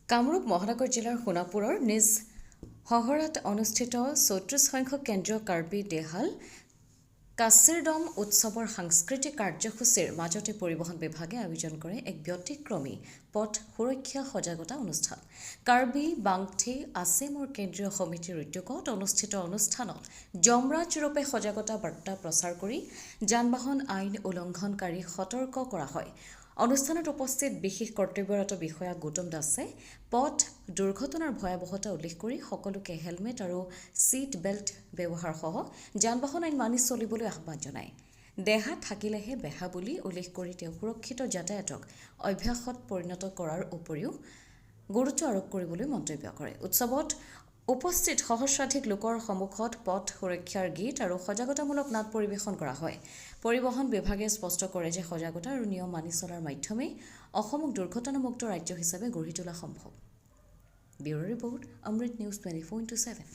কামৰূপ মহানগৰ জিলাৰ সোণাপুৰৰ নিজ হহৰাত অনুষ্ঠিত ৩৪ সংখ্যক কেন্দ্ৰীয় কাৰ্বি দেহাল কাছিৰদম উৎসৱৰ সাংস্কৃতিক কাৰ্যসূচীৰ মাজতে পৰিবহণ বিভাগে আয়োজন কৰে এক ব্যতিক্ৰমী পথ সুৰক্ষা সজাগতা অনুষ্ঠান। কাৰ্বি বাংথি আছেমৰ কেন্দ্ৰীয় সমিতিৰ উদ্যোগত অনুষ্ঠিত অনুষ্ঠানত যমৰাজ ৰূপে সজাগতা বাৰ্তা প্ৰচাৰ কৰি যান-বাহন আইন উলংঘনকাৰীক সতৰ্ক কৰা হয়। অনুষ্ঠানত উপস্থিত বিশেষ কৰ্তব্যৰত বিষয়া গৌতম দাসে পথ দুৰ্ঘটনাৰ ভয়াৱহতা উল্লেখ কৰি সকলোকে হেলমেট আৰু ছিট বেল্ট ব্যৱহাৰসহ যান-বাহন আইন মানি চলিবলৈ আহ্বান জনায়। দেহা থাকিলেহে বেহা বুলি উল্লেখ কৰি তেওঁ সুৰক্ষিত যাতায়াতক অভ্যাসত পৰিণত কৰাৰ উপৰিও গুৰুত্ব আৰোপ কৰিবলৈ মন্তব্য কৰে। উৎসৱত উপস্থিত সহস্ৰাধিক লোকৰ সন্মুখত পথ সুৰক্ষাৰ গীত আৰু সজাগতামূলক নাট পৰিৱেশন কৰা হয়। পৰিবহণ বিভাগে স্পষ্ট কৰে যে সজাগতা আৰু নিয়ম মানি চলাৰ মাধ্যমে অসমক দুৰ্ঘটনামুক্ত ৰাজ্য হিচাপে গঢ়ি তোলা সম্ভৱ। ব্যুৰ' ৰিপৰ্ট, অমৃত নিউজ 24/7।